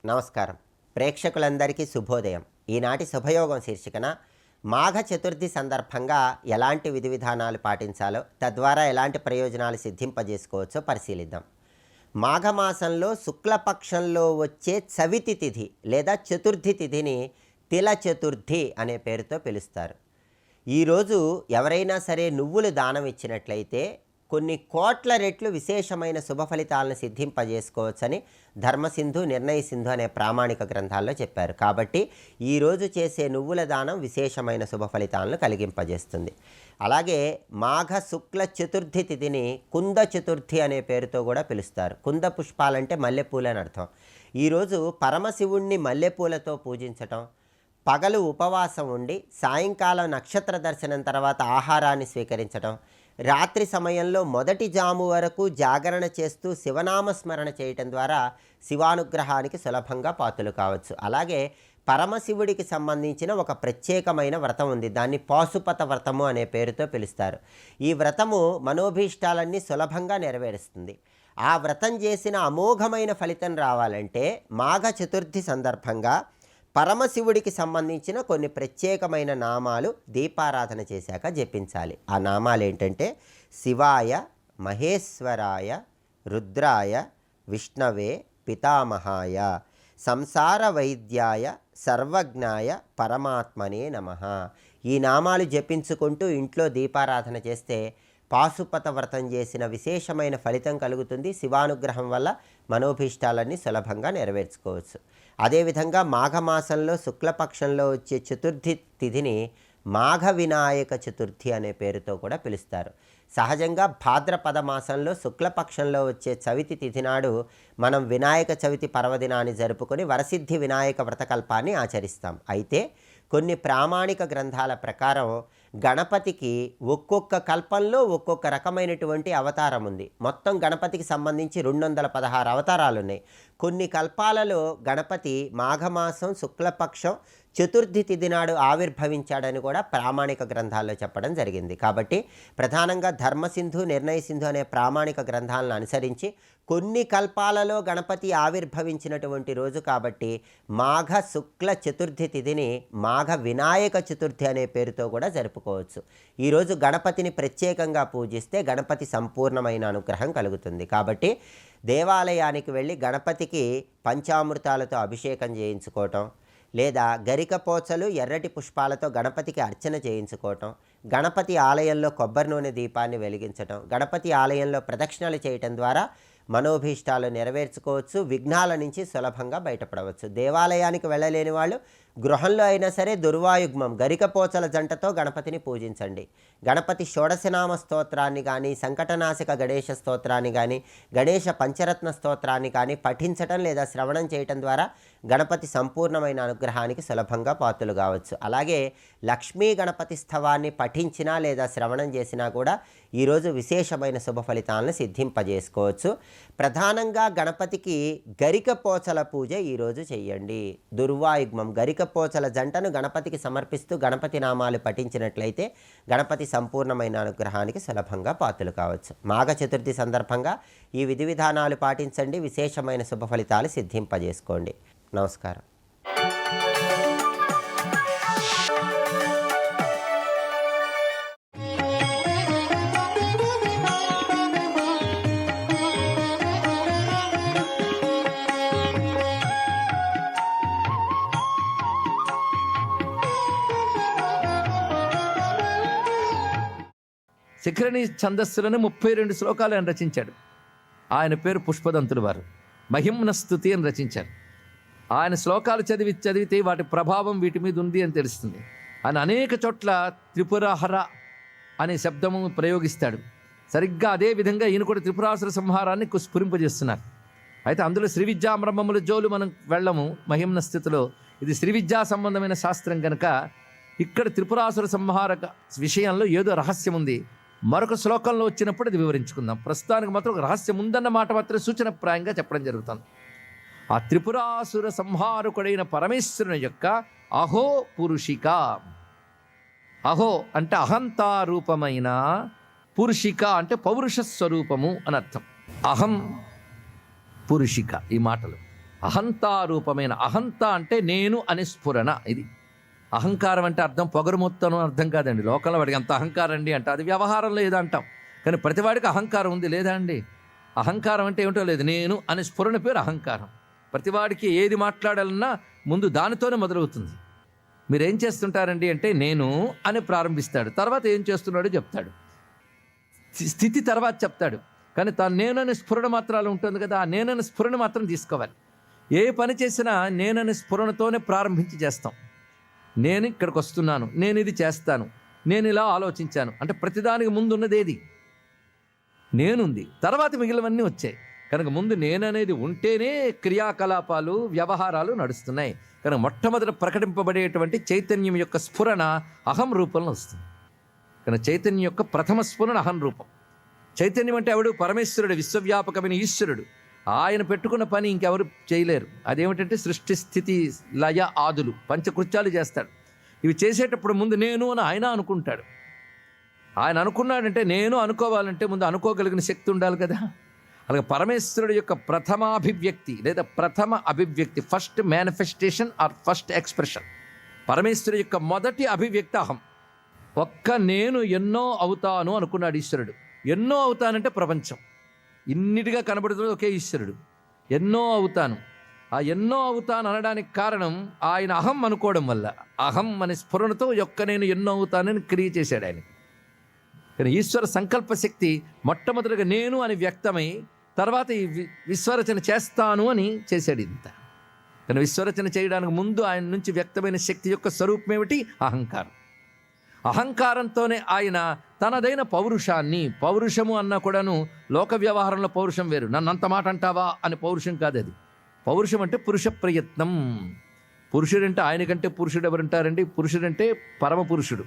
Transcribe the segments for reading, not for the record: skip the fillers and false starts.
నమస్కారం. ప్రేక్షకులందరికీ శుభోదయం. ఈనాటి శుభయోగం శీర్షికన మాఘ చతుర్థి సందర్భంగా ఎలాంటి విధి విధానాలు పాటించాలో, తద్వారా ఎలాంటి ప్రయోజనాలు సిద్ధింపజేసుకోవచ్చో పరిశీలిద్దాం. మాఘమాసంలో శుక్లపక్షంలో వచ్చే చవితి తిథి లేదా చతుర్థి తిథిని తిల చతుర్థి అనే పేరుతో పిలుస్తారు. ఈరోజు ఎవరైనా సరే నువ్వులు దానం ఇచ్చినట్లయితే కొన్ని కోట్ల రెట్లు విశేషమైన శుభ ఫలితాలను సిద్ధింపజేసుకోవచ్చని ధర్మసింధు, నిర్ణయ సింధు అనే ప్రామాణిక గ్రంథాల్లో చెప్పారు. కాబట్టి ఈరోజు చేసే నువ్వుల దానం విశేషమైన శుభ ఫలితాలను కలిగింపజేస్తుంది. అలాగే మాఘ శుక్ల చతుర్థి తిథిని కుంద చతుర్థి అనే పేరుతో కూడా పిలుస్తారు. కుంద పుష్పాలంటే మల్లెపూలు అని అర్థం. ఈరోజు పరమశివుణ్ణి మల్లెపూలతో పూజించటం, పగలు ఉపవాసం ఉండి సాయంకాలం నక్షత్ర దర్శనం తర్వాత ఆహారాన్ని స్వీకరించడం, రాత్రి సమయంలో మొదటి జాము వరకు జాగరణ చేస్తూ శివనామస్మరణ చేయటం ద్వారా శివానుగ్రహానికి సులభంగా పాత్రలు కావచ్చు. అలాగే పరమశివుడికి సంబంధించిన ఒక ప్రత్యేకమైన వ్రతం ఉంది. దాన్ని పాశుపత వ్రతము అనే పేరుతో పిలుస్తారు. ఈ వ్రతము మనోభీష్టాలన్నీ సులభంగా నెరవేరుస్తుంది. ఆ వ్రతం చేసిన అమోఘమైన ఫలితం రావాలంటే మాఘ చతుర్థి సందర్భంగా పరమశివుడికి సంబంధించిన కొన్ని ప్రత్యేకమైన నామాలు దీపారాధన చేశాక జపించాలి. ఆ నామాలు ఏంటంటే శివాయ, మహేశ్వరాయ, రుద్రాయ, విష్ణవే, పితామహాయ, సంసార వైద్యాయ, సర్వజ్ఞాయ, పరమాత్మనే నమః. ఈ నామాలు జపించుకుంటూ ఇంట్లో దీపారాధన చేస్తే పాశుపత వ్రతం చేసిన విశేషమైన ఫలితం కలుగుతుంది. శివానుగ్రహం వల్ల మనోభీష్టాలన్నీ సులభంగా నెరవేర్చుకోవచ్చు. అదేవిధంగా మాఘమాసంలో శుక్లపక్షంలో వచ్చే చతుర్థి తిథిని మాఘ వినాయక చతుర్థి అనే పేరుతో కూడా పిలుస్తారు. సహజంగా భాద్రపద మాసంలో శుక్లపక్షంలో వచ్చే చవితి తిథి నాడు మనం వినాయక చవితి పర్వదినాన్ని జరుపుకొని వరసిద్ధి వినాయక వ్రతకల్పాన్ని ఆచరిస్తాం. అయితే కొన్ని ప్రామాణిక గ్రంథాల ప్రకారం గణపతికి ఒక్కొక్క కల్పంలో ఒక్కొక్క రకమైనటువంటి అవతారం ఉంది. మొత్తం గణపతికి సంబంధించి 216 అవతారాలు ఉన్నాయి. కొన్ని కల్పాలలో గణపతి మాఘమాసం శుక్లపక్షం చతుర్థి తిథి నాడు ఆవిర్భవించాడని కూడా ప్రామాణిక గ్రంథాల్లో చెప్పడం జరిగింది. కాబట్టి ప్రధానంగా ధర్మసింధు, నిర్ణయ సింధు అనే ప్రామాణిక గ్రంథాలను అనుసరించి కొన్ని కల్పాలలో గణపతి ఆవిర్భవించినటువంటి రోజు కాబట్టి మాఘ శుక్ల చతుర్థి తిథిని మాఘ వినాయక చతుర్థి అనే పేరుతో కూడా జరుపుకోవచ్చు. ఈరోజు గణపతిని ప్రత్యేకంగా పూజిస్తే గణపతి సంపూర్ణమైన అనుగ్రహం కలుగుతుంది. కాబట్టి దేవాలయానికి వెళ్ళి గణపతికి పంచామృతాలతో అభిషేకం చేయించుకోవటం, లేదా గరికపోచలు, ఎర్రటి పుష్పాలతో గణపతికి అర్చన చేయించుకోవటం, గణపతి ఆలయంలో కొబ్బరి నూనె దీపాన్ని వెలిగించటం, గణపతి ఆలయంలో ప్రదక్షిణలు చేయటం ద్వారా మనోభీష్టాలు నెరవేర్చుకోవచ్చు. విఘ్నాల నుంచి సులభంగా బయటపడవచ్చు. దేవాలయానికి వెళ్ళలేని వాళ్ళు గృహంలో అయినా సరే దుర్వాయుగ్మం గరికపోచల జంటతో గణపతిని పూజించండి. గణపతి షోడశనామ స్తోత్రాన్ని కానీ, సంకటనాశక గణేశ స్తోత్రాన్ని కానీ, గణేశ పంచరత్న స్తోత్రాన్ని కానీ పఠించటం లేదా శ్రవణం చేయటం ద్వారా గణపతి సంపూర్ణమైన అనుగ్రహానికి సులభంగా పాత్రలు కావచ్చు. అలాగే లక్ష్మీ గణపతి స్థవాన్ని పఠించినా లేదా శ్రవణం చేసినా కూడా ఈరోజు విశేషమైన శుభ ఫలితాలను సిద్ధింపజేసుకోవచ్చు. ప్రధానంగా గణపతికి గరికపోచల పూజ ఈరోజు చేయండి. దుర్వాయుగ్మం గరికపోచల జంటను గణపతికి సమర్పిస్తూ గణపతి నామాలు పఠించినట్లయితే గణపతి సంపూర్ణమైన అనుగ్రహానికి సులభంగా పాత్రలు కావచ్చు. మాఘ చతుర్థి సందర్భంగా ఈ విధి విధానాలు పాటించండి. విశేషమైన శుభ ఫలితాలు సిద్ధింపజేసుకోండి. నమస్కారం. శిఖరిణి ఛందస్సులను 32 శ్లోకాలు ఆయన రచించాడు. ఆయన పేరు పుష్పదంతులు వారు. మహిమ్న స్తుతి అని రచించారు. ఆయన శ్లోకాలు చదివితే వాటి ప్రభావం వీటి మీద ఉంది అని తెలుస్తుంది. ఆయన అనేక చోట్ల త్రిపురహర అనే శబ్దము ప్రయోగిస్తాడు. సరిగ్గా అదే విధంగా ఈయన కూడా త్రిపురాసుర సంహారాన్ని స్ఫురింపజేస్తున్నారు. అయితే అందులో శ్రీ విద్యా బ్రహ్మముల జోలు మనం వెళ్ళము. మహిమ్న స్థితిలో ఇది శ్రీ విద్యా సంబంధమైన శాస్త్రం కనుక ఇక్కడ త్రిపురాసుర సంహారక విషయంలో ఏదో రహస్యం ఉంది. మరొక శ్లోకంలో వచ్చినప్పుడు అది వివరించుకుందాం. ప్రస్తుతానికి మాత్రం ఒక రహస్యం ఉందన్న మాట మాత్రం సూచనప్రాయంగా చెప్పడం జరుగుతుంది. ఆ త్రిపురాసుర సంహారకుడైన పరమేశ్వరుని యొక్క అహో పురుషిక, అహో అంటే అహంతారూపమైన, పురుషిక అంటే పౌరుష స్వరూపము అని అర్థం. అహం పురుషిక ఈ మాటలు అహంతారూపమైన, అహంత అంటే నేను అనే స్ఫురణ. ఇది అహంకారం అంటే అర్థం పొగరుమొత్తను అర్థం కాదండి. లోకంలో వాడికి అంత అహంకారం అండి అంటే అది వ్యవహారంలో ఏదో అంటాం, కానీ ప్రతివాడికి అహంకారం ఉంది లేదా అండి? అహంకారం అంటే ఏమిటో లేదు, నేను అనే స్ఫురణ పేరు అహంకారం. ప్రతివాడికి ఏది మాట్లాడాలన్నా ముందు దానితోనే మొదలవుతుంది. మీరేం చేస్తుంటారండి అంటే నేను అని ప్రారంభిస్తాడు, తర్వాత ఏం చేస్తున్నాడో చెప్తాడు, స్థితి తర్వాత చెప్తాడు. కానీ తాను నేననే స్ఫురణ మాత్రాలు ఉంటుంది కదా, ఆ నేననే స్ఫురణ మాత్రం తీసుకోవాలి. ఏ పని చేసినా నేననే స్ఫురణతోనే ప్రారంభించి చేస్తాం. నేను ఇక్కడికి వస్తున్నాను, నేను ఇది చేస్తాను, నేను ఇలా ఆలోచించాను అంటే ప్రతిదానికి ముందు ఉన్నది ఏది? నేనుంది, తర్వాత మిగిలినవన్నీ వచ్చాయి. కనుక ముందు నేననేది ఉంటేనే క్రియాకలాపాలు వ్యవహారాలు నడుస్తున్నాయి. కనుక మొట్టమొదట ప్రకటింపబడేటువంటి చైతన్యం యొక్క స్ఫురణ అహం రూపంలో వస్తుంది. కనుక చైతన్యం యొక్క ప్రథమ స్ఫురణ అహం రూపం. చైతన్యం అంటే ఎవడు? పరమేశ్వరుడు, విశ్వవ్యాపకమైన ఈశ్వరుడు. ఆయన పెట్టుకున్న పని ఇంకెవరు చేయలేరు. అదేమిటంటే సృష్టి, స్థితి, లయ, ఆదులు, పంచకృత్యాలు చేస్తాడు. ఇవి చేసేటప్పుడు ముందు నేను అని ఆయన అనుకుంటాడు. ఆయన అనుకున్నాడంటే నేను అనుకోవాలంటే ముందు అనుకోగలిగిన శక్తి ఉండాలి కదా. అలాగే పరమేశ్వరుడు యొక్క ప్రథమాభివ్యక్తి లేదా ప్రథమ అభివ్యక్తి, first manifestation or first expression, పరమేశ్వరుడు యొక్క మొదటి అభివ్యక్తి అహం. ఒక్క నేను ఎన్నో అవుతాను అనుకున్నాడు ఈశ్వరుడు. ఎన్నో అవుతానంటే ప్రపంచం ఇన్నిటిగా కనబడుతుంది ఒకే ఈశ్వరుడు. ఎన్నో అవుతాను, ఆ ఎన్నో అవుతాను అనడానికి కారణం ఆయన అహం అనుకోవడం వల్ల. అహం అనే స్ఫురణతో యొక్క నేను ఎన్నో అవుతానని క్రియ చేశాడు ఆయన. కానీ ఈశ్వర సంకల్ప శక్తి మొట్టమొదటిగా నేను అని వ్యక్తమై తర్వాత ఈ విశ్వరచన చేస్తాను అని చేశాడు ఇంత. కానీ విశ్వరచన చేయడానికి ముందు ఆయన నుంచి వ్యక్తమైన శక్తి యొక్క స్వరూపం ఏమిటి? అహంకారం. అహంకారంతోనే ఆయన తనదైన పౌరుషాన్ని, పౌరుషము అన్నా కూడాను లోక వ్యవహారంలో పౌరుషం వేరు. నన్ను అంత మాట అంటావా అని పౌరుషం కాదు అది. పౌరుషం అంటే పురుష ప్రయత్నం. పురుషుడంటే ఆయనకంటే పురుషుడు ఎవరుంటారండి? పురుషుడంటే పరమ పురుషుడు,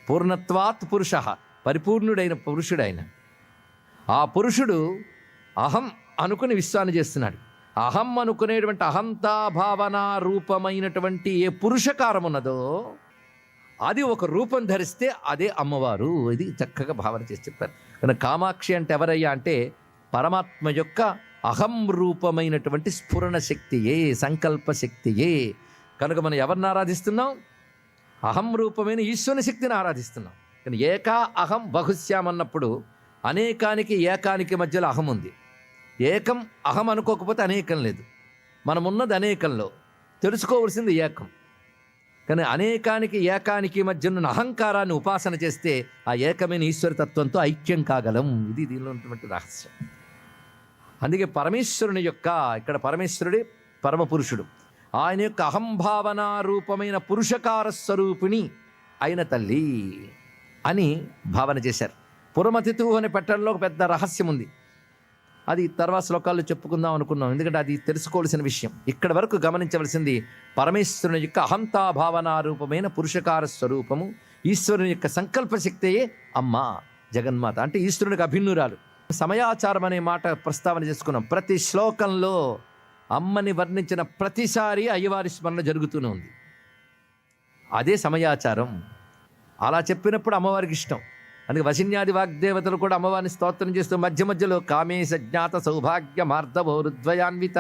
పూర్ణత్వాత్ పురుష, పరిపూర్ణుడైన పురుషుడు ఆయన. ఆ పురుషుడు అహం అనుకుని విశ్వాన్ని చేస్తున్నాడు. అహం అనుకునేటువంటి అహంతా భావన రూపమైనటువంటి ఏ పురుషకారం ఉన్నదో అది ఒక రూపం ధరిస్తే అదే అమ్మవారు. ఇది చక్కగా భావన చేసి చెప్పారు. కానీ కామాక్షి అంటే ఎవరయ్యా అంటే పరమాత్మ యొక్క అహం రూపమైనటువంటి స్ఫురణ శక్తియే, సంకల్ప శక్తియే. కనుక మనం ఎవరిని ఆరాధిస్తున్నాం? అహం రూపమైన ఈశ్వరుని శక్తిని ఆరాధిస్తున్నాం. కానీ ఏకా అహం బహుశ్యామన్నప్పుడు అనేకానికి ఏకానికి మధ్యలో అహం ఉంది. ఏకం అహం అనుకోకపోతే అనేకం లేదు. మనమున్నది అనేకంలో, తెలుసుకోవలసింది ఏకం. కానీ అనేకానికి ఏకానికి మధ్య ఉన్న అహంకారాన్ని ఉపాసన చేస్తే ఆ ఏకమైన ఈశ్వరతత్వంతో ఐక్యం కాగలం. ఇది దీనిలో ఉన్నటువంటి రహస్యం. అందుకే పరమేశ్వరుని యొక్క, ఇక్కడ పరమేశ్వరుడే పరమపురుషుడు, ఆయన యొక్క అహంభావన రూపమైన పురుషకార స్వరూపిణి అయిన తల్లి అని భావన చేశారు. పురమతిథు అని పెట్టడంలో ఒక పెద్ద రహస్యం ఉంది. అది తర్వాత శ్లోకాల్లో చెప్పుకుందాం అనుకున్నాం, ఎందుకంటే అది తెలుసుకోవాల్సిన విషయం. ఇక్కడ వరకు గమనించవలసింది పరమేశ్వరుని యొక్క అహంతా భావనా రూపమైన పురుషకార స్వరూపము, ఈశ్వరుని యొక్క సంకల్ప శక్తియే అమ్మ జగన్మాత, అంటే ఈశ్వరునికి అభిన్నురాలు. సమయాచారం అనే మాట ప్రస్తావన చేసుకున్నాం. ప్రతి శ్లోకంలో అమ్మని వర్ణించిన ప్రతిసారి అయ్యవారి స్మరణ జరుగుతూనే ఉంది. అదే సమయాచారం. అలా చెప్పినప్పుడు అమ్మవారికి ఇష్టం. అందుకే వశిన్యాది వాగ్దేవతలు కూడా అమ్మవారిని స్తోత్రం చేస్తూ మధ్య మధ్యలో కామేశ జ్ఞాత సౌభాగ్య మార్ధవోరుద్వయాన్విత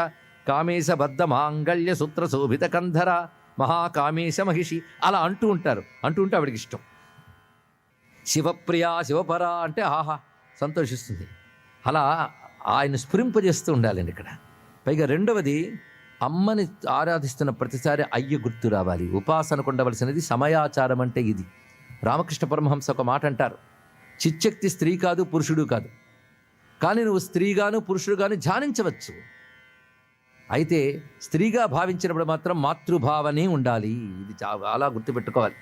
కామేశ బద్ధ మాంగళ్య సూత్ర శోభిత కంధర మహాకామేశ మహిషి అలా అంటూ ఉంటారు. అంటూ ఉంటే ఆవిడికి ఇష్టం. శివప్రియ శివపర అంటే ఆహా సంతోషిస్తుంది. అలా ఆయన స్ఫురింపజేస్తూ ఉండాలండి ఇక్కడ. పైగా రెండవది, అమ్మని ఆరాధిస్తున్న ప్రతిసారి అయ్య గుర్తు రావాలి. ఉపాసనకు ఉండవలసినది సమయాచారం అంటే ఇది. రామకృష్ణ పరమహంస ఒక మాట అంటారు, చిచ్చక్తి స్త్రీ కాదు పురుషుడు కాదు, కానీ నువ్వు స్త్రీగాను పురుషుడుగాను ధ్యానించవచ్చు. అయితే స్త్రీగా భావించినప్పుడు మాత్రం మాతృభావనే ఉండాలి. ఇది చాలా గుర్తుపెట్టుకోవాలి.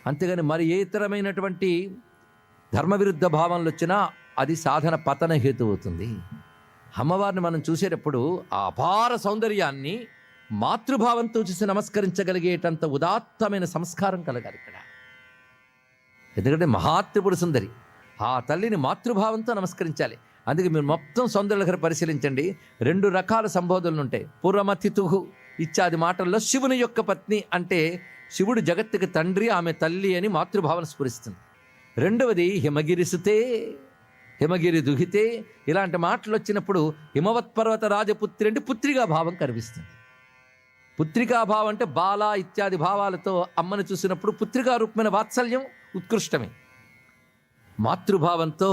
అంతేగాని మరి ఏ ఇతరమైనటువంటి ధర్మవిరుద్ధ భావనలు వచ్చినా అది సాధన పతన హేతు అవుతుంది. అమ్మవారిని మనం చూసేటప్పుడు ఆ అపార సౌందర్యాన్ని మాతృభావంతో చూసి నమస్కరించగలిగేటంత ఉదాత్తమైన సంస్కారం కలగాలి ఇక్కడ. ఎందుకంటే మహాత్రిపుర సుందరి, ఆ తల్లిని మాతృభావంతో నమస్కరించాలి. అందుకే మీరు మొత్తం సౌందర్యలహరి పరిశీలించండి, 2 రకాల సంబోధనలు ఉంటాయి. పురమతితుహు ఇత్యాది మాటల్లో శివుని యొక్క పత్ని అంటే శివుడు జగత్తుకి తండ్రి, ఆమె తల్లి అని మాతృభావన స్ఫురిస్తుంది. రెండవది హిమగిరిసుతే, హిమగిరి దుహితే, ఇలాంటి మాటలు వచ్చినప్పుడు హిమవత్పర్వత రాజపుత్రి అంటే పుత్రికా భావం కనిపిస్తుంది. పుత్రికా భావం అంటే బాల ఇత్యాది భావాలతో అమ్మని చూసినప్పుడు పుత్రికా రూపమైన వాత్సల్యం ఉత్కృష్టమే. మాతృభావంతో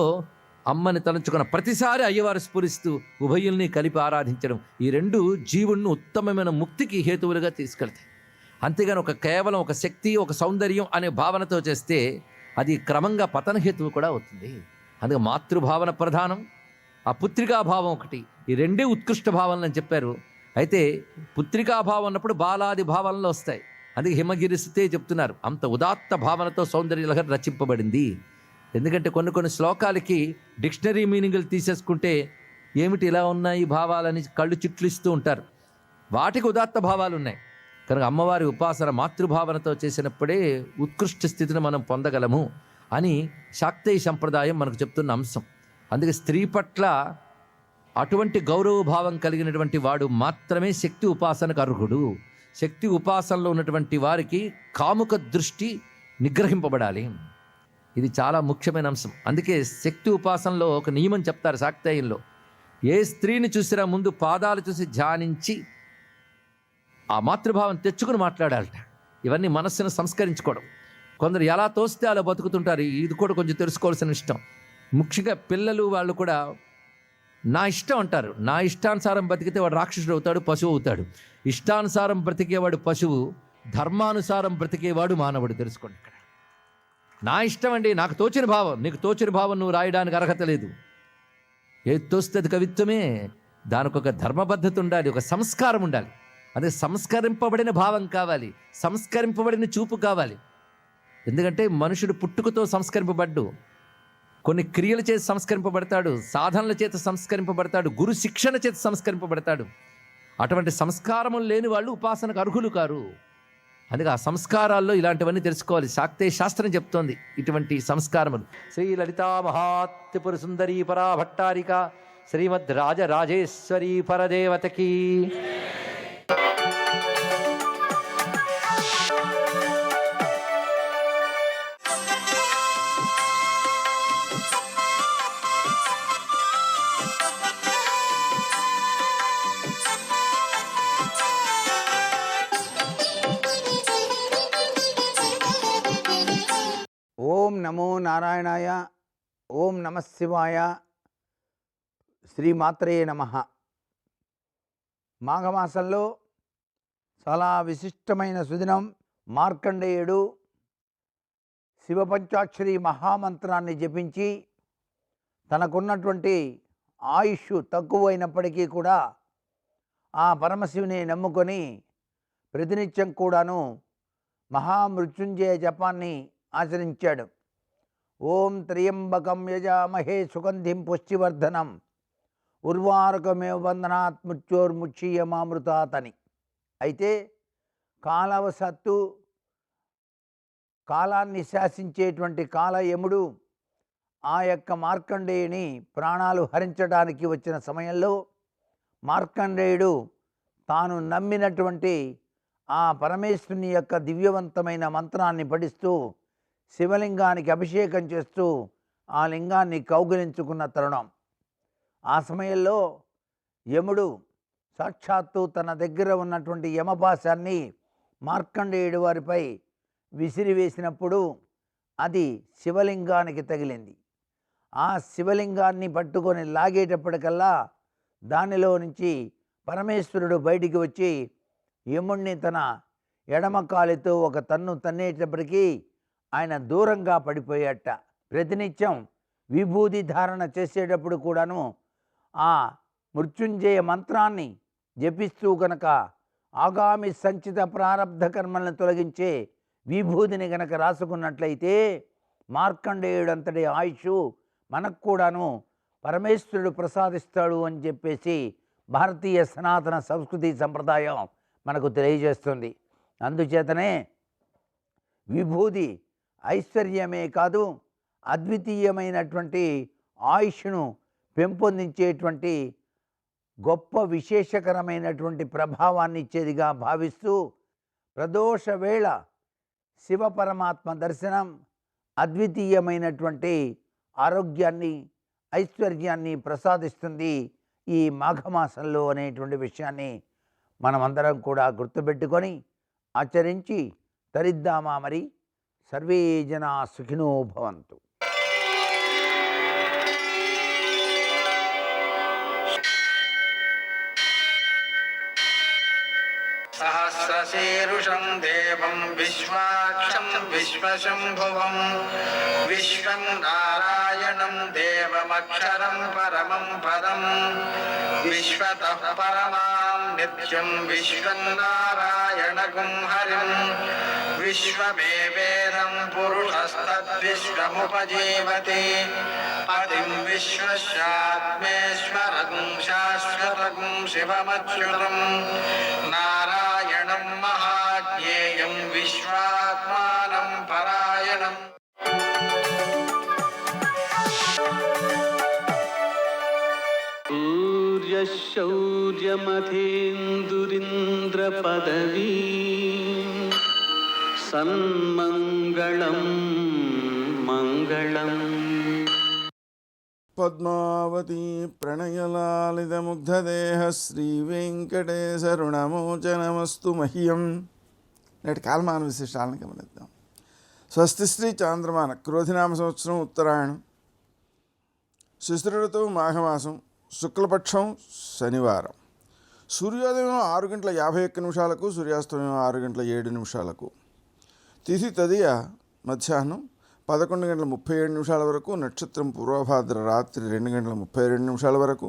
అమ్మని తలంచుకున్న ప్రతిసారి అయ్యవారు స్ఫురిస్తూ ఉభయుల్ని కలిపి ఆరాధించడం, ఈ రెండు జీవుణ్ణి ఉత్తమమైన ముక్తికి హేతువులుగా తీసుకెళ్తాయి. అంతేగాని కేవలం ఒక శక్తి, ఒక సౌందర్యం అనే భావనతో చేస్తే అది క్రమంగా పతన హేతువు కూడా అవుతుంది. అందుకే మాతృభావన ప్రధానం, ఆ పుత్రికాభావం ఒకటి, ఈ రెండే ఉత్కృష్ట భావనలు అని చెప్పారు. అయితే పుత్రికాభావం ఉన్నప్పుడు బాలాది భావనలు వస్తాయి. అందుకే హిమగిరిస్తే చెప్తున్నారు, అంత ఉదాత్త భావనతో సౌందర్యలహరి రచింపబడింది. ఎందుకంటే కొన్ని శ్లోకాలకి డిక్షనరీ మీనింగ్లు తీసేసుకుంటే ఏమిటి ఇలా ఉన్నాయి భావాలని కళ్ళు చిట్లిస్తూ ఉంటారు. వాటికి ఉదాత్త భావాలు ఉన్నాయి. కనుక అమ్మవారి ఉపాసన మాతృభావనతో చేసినప్పుడే ఉత్కృష్ట స్థితిని మనం పొందగలము అని శాక్తేయ సంప్రదాయం మనకు చెప్తున్న అంశం. అందుకే స్త్రీ పట్ల అటువంటి గౌరవ భావం కలిగినటువంటి వాడు మాత్రమే శక్తి ఉపాసనకు అర్హుడు. శక్తి ఉపాసనలో ఉన్నటువంటి వారికి కాముక దృష్టి నిగ్రహింపబడాలి. ఇది చాలా ముఖ్యమైన అంశం. అందుకే శక్తి ఉపాసనలో ఒక నియమం చెప్తారు శాక్తేయంలో. ఏ స్త్రీని చూసినా ముందు పాదాలు చూసి ధ్యానించి ఆ మాతృభావం తెచ్చుకుని మాట్లాడాలట. ఇవన్నీ మనస్సును సంస్కరించుకోవడం. కొందరు ఎలా తోస్తే అలా బతుకుతుంటారు. ఇది కూడా కొంచెం తెలుసుకోవాల్సిన ఇష్టం. ముఖ్యంగా పిల్లలు వాళ్ళు కూడా నా ఇష్టం అంటారు. నా ఇష్టానుసారం బతికితే వాడు రాక్షసుడు అవుతాడు, పశువు అవుతాడు. ఇష్టానుసారం బ్రతికేవాడు పశువు, ధర్మానుసారం బ్రతికేవాడు మానవుడు. తెలుసుకోండి. ఇక్కడ నా ఇష్టం అండి, నాకు తోచిన భావం. నీకు తోచిన భావం నువ్వు రాయడానికి అర్హత లేదు. ఏది తోస్తే అది కవిత్వమే. దానికి ఒక ధర్మబద్ధత ఉండాలి, ఒక సంస్కారం ఉండాలి. అదే సంస్కరింపబడిన భావం కావాలి, సంస్కరింపబడిన చూపు కావాలి. ఎందుకంటే మనుషుడు పుట్టుకతో సంస్కరింపబడ్డు, కొన్ని క్రియల చేత సంస్కరింపబడతాడు, సాధనల చేత సంస్కరింపబడతాడు, గురు శిక్షణ చేత సంస్కరింపబడతాడు. అటువంటి సంస్కారములు లేని వాళ్ళు ఉపాసనకు అర్హులు కారు. అందుకే ఆ సంస్కారాల్లో ఇలాంటివన్నీ తెలుసుకోవాలి. శాక్తేయ శాస్త్రం చెప్తోంది ఇటువంటి సంస్కారములు. శ్రీ లలితా మహాత్రిపుర సుందరీ పరా భట్టారిక శ్రీమద్ రాజరాజేశ్వరీ పరదేవతకి. ఓం నమో నారాయణాయ. ఓం నమః శివాయ. శ్రీమాత్రే నమః. మాఘమాసంలో చాలా విశిష్టమైన సుదినం. మార్కండేయుడు శివపంచాక్షరి మహామంత్రాన్ని జపించి తనకున్నటువంటి ఆయుష్ తక్కువైనప్పటికీ కూడా ఆ పరమశివుని నమ్ముకొని ప్రతినిత్యం కూడాను మహామృత్యుంజయ జపాన్ని ఆచరించాడు. ఓం త్ర్యంబకం యజామహే సుగంధిం పుష్టివర్ధనం ఉర్వారుకమేవ బంధనాత్ మృత్యోర్ముక్షీయమామృతాత్ అని. అయితే కాలవశత్తు కాలాన్ని శాసించేటువంటి కాలయముడు ఆ యొక్క మార్కండేయుని ప్రాణాలు హరించడానికి వచ్చిన సమయంలో మార్కండేయుడు తాను నమ్మినటువంటి ఆ పరమేశ్వరుని యొక్క దివ్యవంతమైన మంత్రాన్ని పఠిస్తూ శివలింగానికి అభిషేకం చేస్తూ ఆ లింగాన్ని కౌగిలించుకున్న తరుణం. ఆ సమయంలో యముడు సాక్షాత్తు తన దగ్గర ఉన్నటువంటి యమపాశాన్ని మార్కండేయుడి వారిపై విసిరివేసినప్పుడు అది శివలింగానికి తగిలింది. ఆ శివలింగాన్ని పట్టుకొని లాగేటప్పటికల్లా దానిలో నుంచి పరమేశ్వరుడు బయటికి వచ్చి యముణ్ణి తన ఎడమ కాలితో ఒక తన్ను తన్నేటప్పటికీ ఆయన దూరంగా పడిపోయాట. ప్రతినిత్యం విభూది ధారణ చేసేటప్పుడు కూడాను ఆ మృత్యుంజయ మంత్రాన్ని జపిస్తూ కనుక ఆగామి సంచిత ప్రారబ్ధ కర్మలను తొలగించే విభూదిని గనక రాసుకున్నట్లయితే మార్కండేయుడంతటి ఆయుష్ మనకు కూడాను పరమేశ్వరుడు ప్రసాదిస్తాడు అని చెప్పేసి భారతీయ సనాతన సంస్కృతి సంప్రదాయం మనకు తెలియజేస్తుంది. అందుచేతనే విభూది ఐశ్వర్యమే కాదు, అద్వితీయమైనటువంటి ఆయుష్ను పెంపొందించేటువంటి గొప్ప విశేషకరమైనటువంటి ప్రభావాన్ని ఇచ్చేదిగా భావిస్తూ ప్రదోష వేళ శివ పరమాత్మ దర్శనం అద్వితీయమైనటువంటి ఆరోగ్యాన్ని, ఐశ్వర్యాన్ని ప్రసాదిస్తుంది ఈ మాఘమాసంలో అనేటువంటి విషయాన్ని మనమందరం కూడా గుర్తుపెట్టుకొని ఆచరించి తరిద్దామా మరి. సర్వే జనా సుఖినో భవంతు. सहस्रशीर्षं देवं विश्वाक्षं विश्वशम्भुवं विश्वं नारायणं देवमक्षरं परमं पदं विश्वतः परमां नित्यं विश्वं नारायणगुं हरिं विश्वमेवेदं पुरुषस्तद्विश्वमुपजीवति पतिं विश्वस्यात्मेश्वरगुं शाश्वतगुं शिवमच्युतं नारायणं महाज्ञेयं विश्वात्मानं परायणम्. सूर्यशौर्यमथेन्दुरिन्द्रपदवी सन्मङ्गलं मङ्गलम्. పద్మావతి ప్రణయలాలితముగ్ధదేహ శ్రీవేంకటేశరుణమోచనమస్తు మహ్యం. నేటి కాలమాన విశేషాలను గమనిద్దాం. స్వస్తి శ్రీ చాంద్రమాన క్రోధినామ సంవత్సరం ఉత్తరాయణం, శిశిర ఋతువు మాఘమాసం, శుక్లపక్షం శనివారం. సూర్యోదయం 6:51 సూర్యాస్తమయం 6:07 తిథి తదియ మధ్యాహ్నం 11:37 వరకు, నక్షత్రం పూర్వభాద్ర రాత్రి 2:32 వరకు,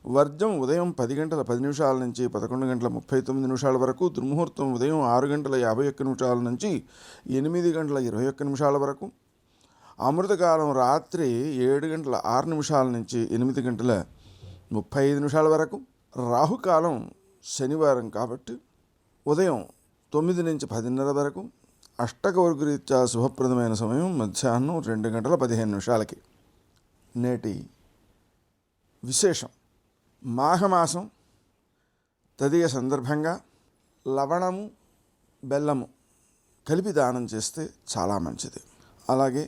వర్జం ఉదయం 10:10 నుంచి 11:39 వరకు, దుర్ముహూర్తం ఉదయం 6:51 నుంచి 8:21 వరకు, అమృతకాలం రాత్రి 7:06 నుంచి 8:35 వరకు, రాహుకాలం శనివారం కాబట్టి ఉదయం 9 నుంచి 10:30 వరకు, అష్టకవర్గరీత్యా శుభప్రదమైన సమయం మధ్యాహ్నం 2:15. నేటి విశేషం: మాఘమాసం తదియ సందర్భంగా లవణము బెల్లము కలిపి దానం చేస్తే చాలా మంచిది. అలాగే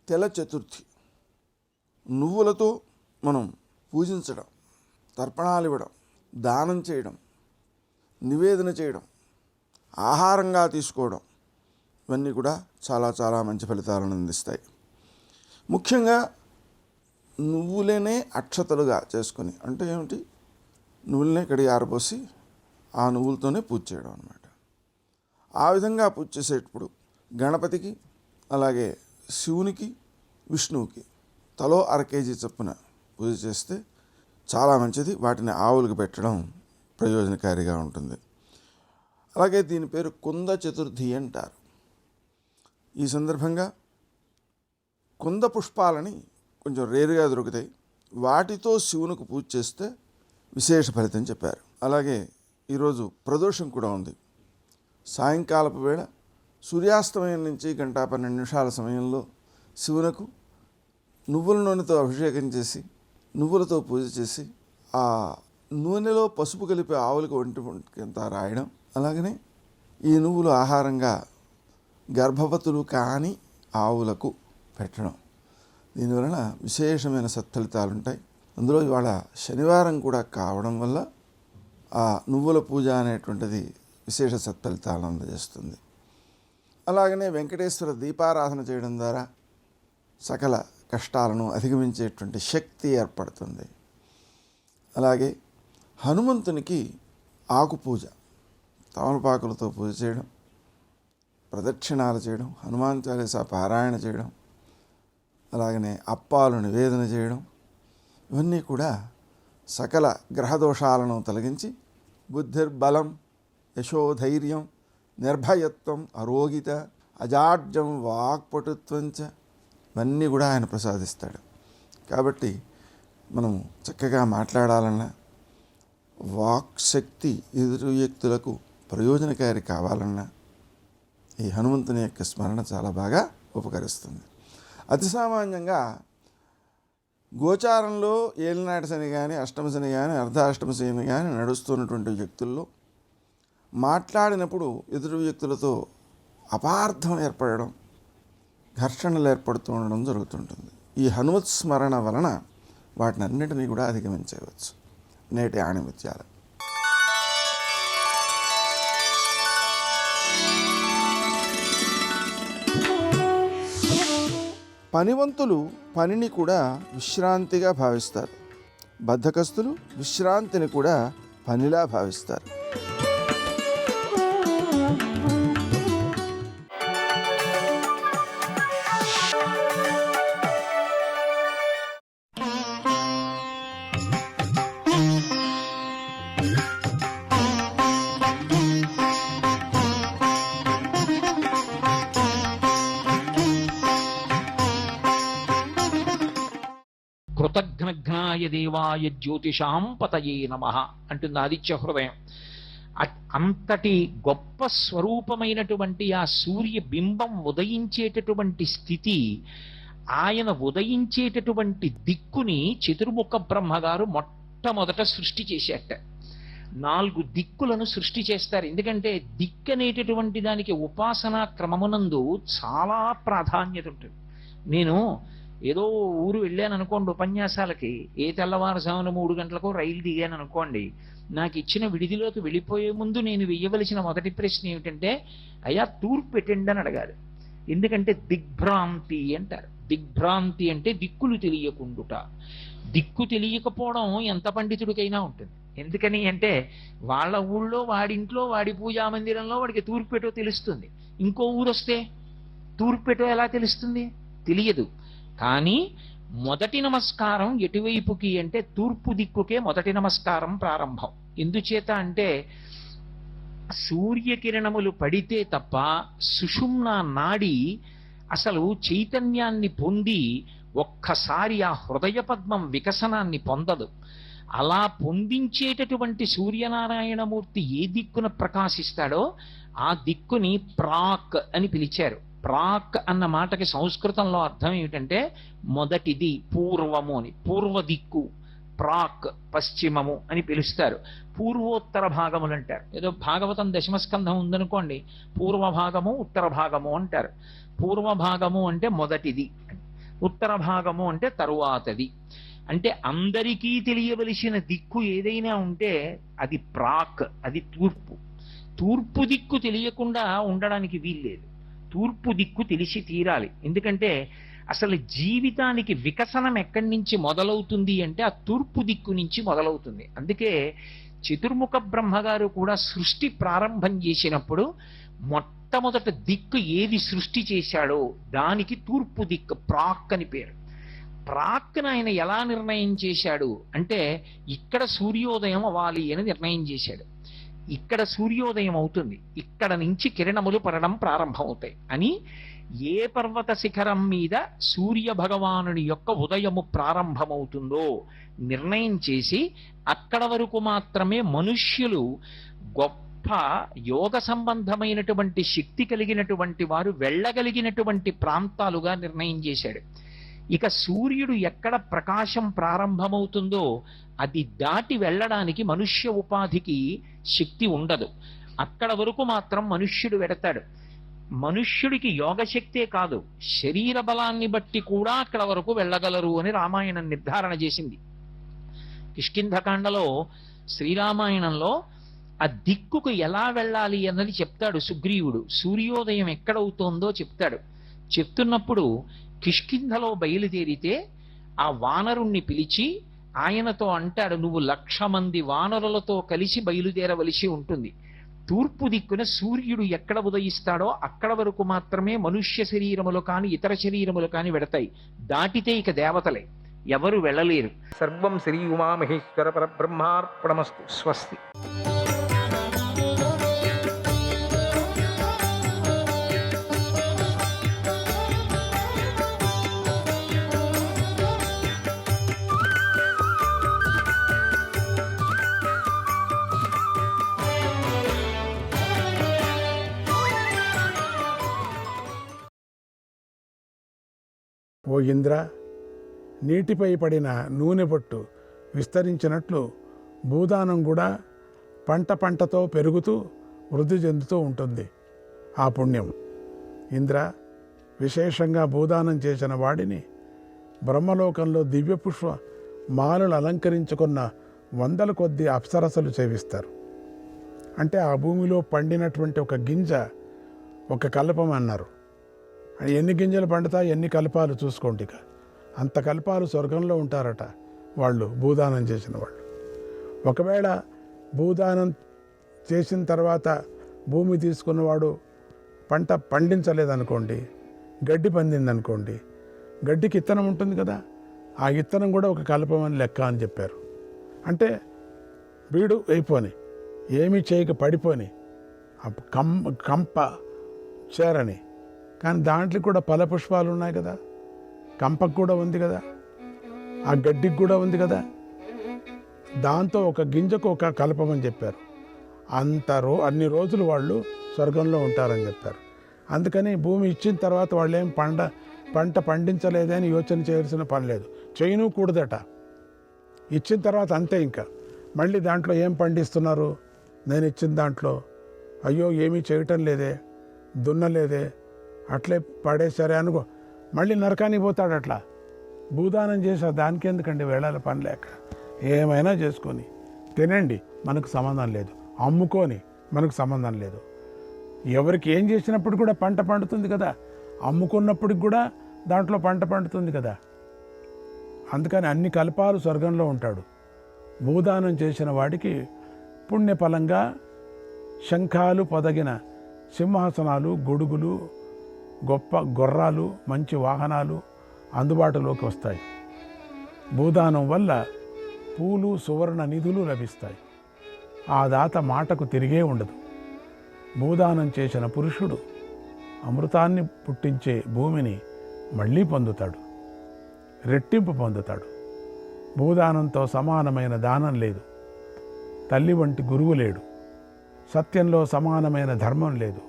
తెల చతుర్థి నువ్వులతో మనం పూజించడం, తర్పణాలు ఇవ్వడం, దానం చేయడం, నివేదన చేయడం, ఆహారంగా తీసుకోవడం ఇవన్నీ కూడా చాలా చాలా మంచి ఫలితాలను అందిస్తాయి. ముఖ్యంగా నువ్వులనే అక్షతలుగా చేసుకొని, అంటే ఏమిటి, నువ్వులనే కడిగి ఆరబోసి ఆ నువ్వులతోనే పూజ చేయడం అన్నమాట. ఆ విధంగా పూజ చేసేటప్పుడు గణపతికి, అలాగే శివునికి, విష్ణువుకి తలో 1/2 kg చొప్పున పూజ చేస్తే చాలా మంచిది. వాటిని ఆవులకు పెట్టడం ప్రయోజనకారిగా ఉంటుంది. అలాగే దీని పేరు కుంద చతుర్థి అంటారు. ఈ సందర్భంగా కుంద పుష్పాలని కొంచెం రేరుగా దొరుకుతాయి, వాటితో శివునికి పూజ చేస్తే విశేష ఫలితం చెప్పారు. అలాగే ఈరోజు ప్రదోషం కూడా ఉంది. సాయంకాలపు వేళ సూర్యాస్తమయం నుంచి 1:12 సమయంలో శివునకు నువ్వుల నూనెతో అభిషేకం చేసి, నువ్వులతో పూజ చేసి, ఆ నూనెలో పసుపు కలిపి ఆవులకు ఒంటికంతా రాయడం, అలాగనే ఈ నువ్వులు ఆహారంగా గర్భవతులు కాని ఆవులకు పెట్టడం, దీనివలన విశేషమైన సత్ఫలితాలు ఉంటాయి. అందులో ఇవాళ శనివారం కూడా కావడం వల్ల ఆ నువ్వుల పూజ అనేటువంటిది విశేష సత్ఫలితాలను అందజేస్తుంది. అలాగనే వెంకటేశ్వర దీపారాధన చేయడం ద్వారా సకల కష్టాలను అధిగమించేటువంటి శక్తి ఏర్పడుతుంది. అలాగే హనుమంతునికి ఆకు పూజ, తమలపాకులతో పూజ చేయడం, ప్రదక్షిణాలు చేయడం, హనుమాన్ చాలీసా పారాయణ చేయడం, అలాగనే అప్పాలు నివేదన చేయడం, ఇవన్నీ కూడా సకల గ్రహదోషాలను తొలగించి బుద్ధిర్బలం, యశోధైర్యం, నిర్భయత్వం, అరోగిత, అజాడ్యం, వాక్పటుత్వంచ ఇవన్నీ కూడా ఆయన ప్రసాదిస్తాడు. కాబట్టి మనం చక్కగా మాట్లాడాలన్నా, వాక్శక్తి ఎదురు వ్యక్తులకు ప్రయోజనకారి కావాలన్నా ఈ హనుమంతుని యొక్క స్మరణ చాలా బాగా ఉపకరిస్తుంది. అతి సామాన్యంగా గోచారంలో ఏలినాటి శని కానీ, అష్టమ శని కానీ, అర్ధాష్టమ శని కానీ నడుస్తున్నటువంటి వ్యక్తుల్లో మాట్లాడినప్పుడు ఎదురు వ్యక్తులతో అపార్థం ఏర్పడడం, ఘర్షణలు ఏర్పడుతూ ఉండడం జరుగుతుంటుంది. ఈ హనుమత్ స్మరణ వలన వాటిని అన్నిటినీ కూడా అధిగమించవచ్చు. నేటి ఆణిముత్యాలు. పనివంతులు పనిని కూడా విశ్రాంతిగా భావిస్తారు. బద్ధకస్తులు విశ్రాంతిని కూడా పనిలా భావిస్తారు. కృతఘ్నఘ్నాయ దేవాయ జ్యోతిషాం పతయే నమః అంటుంది ఆదిత్య హృదయం. అంతటి గొప్ప స్వరూపమైనటువంటి ఆ సూర్య బింబం ఉదయించేటటువంటి స్థితి, ఆయన ఉదయించేటటువంటి దిక్కుని చతుర్ముఖ బ్రహ్మగారు మొట్టమొదట సృష్టి చేసేట. 4 దిక్కులను సృష్టి చేస్తారు. ఎందుకంటే దిక్కు అనేటటువంటి దానికి ఉపాసనా క్రమమునందు చాలా ప్రాధాన్యత ఉంటుంది. నేను ఏదో ఊరు వెళ్ళాను అనుకోండి ఉపన్యాసాలకి, ఏ తెల్లవారుజామున 3 గంటలకు రైలు దిగాను అనుకోండి, నాకు ఇచ్చిన విడిదిలోకి వెళ్ళిపోయే ముందు నేను వెయ్యవలసిన మొదటి ప్రశ్న ఏమిటంటే, అయ్యా తూర్పు పెట్టండి అని అడగాలి. ఎందుకంటే దిగ్భ్రాంతి అంటారు. దిగ్భ్రాంతి అంటే దిక్కులు తెలియకుండుట. దిక్కు తెలియకపోవడం ఎంత పండితుడికైనా ఉంటుంది. ఎందుకని అంటే వాళ్ళ ఊళ్ళో వాడింట్లో వాడి పూజా మందిరంలో వాడికి తూర్పు పెట్టో తెలుస్తుంది. ఇంకో ఊరు వస్తే తూర్పు పెట్టో ఎలా తెలుస్తుంది? తెలియదు. కానీ మొదటి నమస్కారం ఎటువైపుకి అంటే తూర్పు దిక్కుకే మొదటి నమస్కారం ప్రారంభం. ఎందుచేత అంటే సూర్యకిరణములు పడితే తప్ప సుషుమ్నా నాడి అసలు చైతన్యాన్ని పొంది ఒక్కసారి ఆ హృదయ పద్మం వికసనాన్ని పొందదు. అలా పొందించేటటువంటి సూర్యనారాయణమూర్తి ఏ దిక్కున ప్రకాశిస్తాడో ఆ దిక్కుని ప్రాక్ అని పిలిచారు. ప్రాక్ అన్న మాటకి సంస్కృతంలో అర్థం ఏమిటంటే మొదటిది, పూర్వము అని. పూర్వ దిక్కు, ప్రాక్ పశ్చిమము అని పిలుస్తారు. పూర్వోత్తర భాగములు అంటారు. ఏదో భాగవతం దశమస్కంధం ఉందనుకోండి, పూర్వ భాగము ఉత్తర భాగము అంటారు. పూర్వ భాగము అంటే మొదటిది, ఉత్తర భాగము అంటే తరువాతది. అంటే అందరికీ తెలియవలసిన దిక్కు ఏదైనా ఉంటే అది ప్రాక్, అది తూర్పు. తూర్పు దిక్కు తెలియకుండా ఉండడానికి వీల్లేదు. తూర్పు దిక్కు తెలిసి తీరాలి. ఎందుకంటే అసలు జీవితానికి వికసనం ఎక్కడి నుంచి మొదలవుతుంది అంటే ఆ తూర్పు దిక్కు నుంచి మొదలవుతుంది. అందుకే చతుర్ముఖ బ్రహ్మగారు కూడా సృష్టి ప్రారంభం చేసినప్పుడు మొట్టమొదట దిక్కు ఏది సృష్టి చేశాడో దానికి తూర్పు దిక్కు ప్రాక్ అని పేరు. ప్రాక్ను ఆయన ఎలా నిర్ణయం చేశాడు అంటే ఇక్కడ సూర్యోదయం అవ్వాలి అని నిర్ణయం చేశాడు. ఇక్కడ సూర్యోదయం అవుతుంది, ఇక్కడ నుంచి కిరణములు పడడం ప్రారంభమవుతాయి అని ఏ పర్వత శిఖరం మీద సూర్య భగవానుని యొక్క ఉదయము ప్రారంభమవుతుందో నిర్ణయం చేసి అక్కడ వరకు మాత్రమే మనుష్యులు గొప్ప యోగ సంబంధమైనటువంటి శక్తి కలిగినటువంటి వారు వెళ్ళగలిగినటువంటి ప్రాంతాలుగా నిర్ణయం చేశాడు. ఇక సూర్యుడు ఎక్కడ ప్రకాశం ప్రారంభమవుతుందో అది దాటి వెళ్ళడానికి మనుష్య ఉపాధికి శక్తి ఉండదు. అక్కడ వరకు మాత్రం మనుష్యుడు వెడతాడు. మనుష్యుడికి యోగశక్తే కాదు, శరీర బలాన్ని బట్టి కూడా అక్కడ వరకు వెళ్ళగలరు అని రామాయణం నిర్ధారణ చేసింది. కిష్కింధకాండలో శ్రీరామాయణంలో ఆ దిక్కుకు ఎలా వెళ్ళాలి అన్నది చెప్తాడు సుగ్రీవుడు. సూర్యోదయం ఎక్కడవుతోందో చెప్తాడు. చెప్తున్నప్పుడు కిష్కింధలో బయలుదేరితే ఆ వానరుణ్ణి పిలిచి ఆయనతో అంటాడు, నువ్వు 1,00,000 మంది వానరులతో కలిసి బయలుదేరవలసి ఉంటుంది. తూర్పు దిక్కున సూర్యుడు ఎక్కడ ఉదయిస్తాడో అక్కడ వరకు మాత్రమే మనుష్య శరీరములు కాని ఇతర శరీరములు కాని వెడతాయి. దాటితే ఇక దేవతలే, ఎవరు వెళ్ళలేరు. సర్వం శ్రీ ఉమామహేశ్వర పరబ్రహ్మార్పణమస్తు. స్వస్తి. ఓ ఇంద్ర, నీటిపై పడిన నూనె బొట్టు విస్తరించినట్లు భూదానం కూడా పంటతో పెరుగుతూ వృద్ధి చెందుతూ ఉంటుంది. ఆ పుణ్యం ఇంద్ర, విశేషంగా భూదానం చేసిన వాడిని బ్రహ్మలోకంలో దివ్యపుష్ప మాలలు అలంకరించుకున్న వందల కొద్ది అప్సరసలు సేవిస్తారు. అంటే ఆ భూమిలో పండినటువంటి ఒక గింజ ఒక కల్పం అన్నారు. ఎన్ని గింజలు పండుతాయి, ఎన్ని కల్పాలు చూసుకోండి. ఇక అంత కల్పాలు స్వర్గంలో ఉంటారట వాళ్ళు భూదానం చేసిన వాళ్ళు. ఒకవేళ భూదానం చేసిన తర్వాత భూమి తీసుకున్నవాడు పంట పండించలేదనుకోండి, గడ్డి పండిందనుకోండి, గడ్డికి ఇత్తనం ఉంటుంది కదా, ఆ ఇత్తనం కూడా ఒక కల్పం అని లెక్క అని చెప్పారు. అంటే బీడు అయిపోని, ఏమీ చేయక పడిపోని, కంప చేరని. కానీ దాంట్లో కూడా ఫలపుష్పాలు ఉన్నాయి కదా, కంపకు కూడా ఉంది కదా, ఆ గడ్డికి కూడా ఉంది కదా, దాంతో ఒక గింజకు ఒక కల్పమని చెప్పారు. అన్ని రోజులు వాళ్ళు స్వర్గంలో ఉంటారని చెప్పారు. అందుకని భూమి ఇచ్చిన తర్వాత వాళ్ళు ఏం పంట పండించలేదని యోచన చేయాల్సిన పని లేదు, చేయను కూడదట. ఇచ్చిన తర్వాత అంతే. ఇంకా మళ్ళీ దాంట్లో ఏం పండిస్తున్నారు, నేను ఇచ్చిన దాంట్లో అయ్యో ఏమీ చేయటం లేదే, దున్నలేదే, అట్లే పడేసరే అనుకో, మళ్ళీ నరకానికి పోతాడు. అట్లా భూదానం చేసా దానికి ఎందుకండి వేళాల పని లేక. ఏమైనా చేసుకొని తినండి, మనకు సంబంధం లేదు. అమ్ముకొని మనకు సంబంధం లేదు. ఎవరికి ఏం చేసినప్పుడు కూడా పంట పండుతుంది కదా, అమ్ముకున్నప్పటికి కూడా దాంట్లో పంట పండుతుంది కదా. అందుకని అన్ని కల్పాలు స్వర్గంలో ఉంటాడు. భూదానం చేసిన వాడికి పుణ్యఫలంగా శంఖాలు పొదగిన సింహాసనాలు, గొడుగులు, గొప్ప గుర్రాలు, మంచి వాహనాలు అందుబాటులోకి వస్తాయి. భూదానం వల్ల పూలు, సువర్ణ నిధులు లభిస్తాయి. ఆ దాత మాటకు తిరిగే ఉండదు. భూదానం చేసిన పురుషుడు అమృతాన్ని పుట్టించే భూమిని మళ్ళీ పొందుతాడు, రెట్టింపు పొందుతాడు. భూదానంతో సమానమైన దానం లేదు, తల్లి వంటి గురువు లేడు, సత్యంలో సమానమైన ధర్మం లేదు,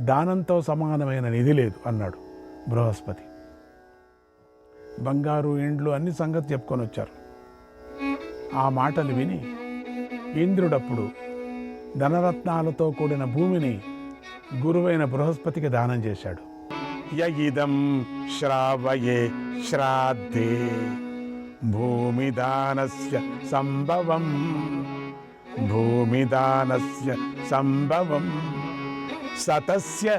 దానంతో సమానమైన నిధి లేదు అన్నాడు బృహస్పతి. బంగారు, ఇండ్లు అన్ని సంగతి చెప్పుకొని వచ్చారు. ఆ మాటలు విని ఇంద్రుడప్పుడు ధనరత్నాలతో కూడిన భూమిని గురువైన బృహస్పతికి దానం చేశాడు. యయిదం శ్రావయే శ్రాద్ధే భూమిదానస్య సంభవం, భూమిదానస్య సంభవం సతస్య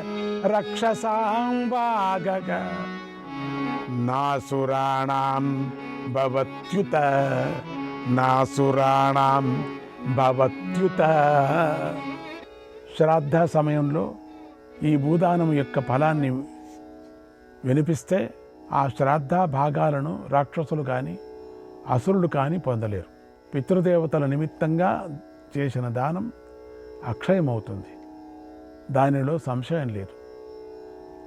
రక్షసాం వాగగ నాసురాణాం భవత్యుత, నాసురాణాం భవత్యుత. శ్రాద్ధ సమయంలో ఈ భూదానం యొక్క ఫలాన్ని వినిపిస్తే ఆ శ్రాద్ధ భాగాలను రాక్షసులు కానీ అసురులు కానీ పొందలేరు. పితృదేవతల నిమిత్తంగా చేసిన దానం అక్షయమవుతుంది, దానిలో సంశయం లేదు.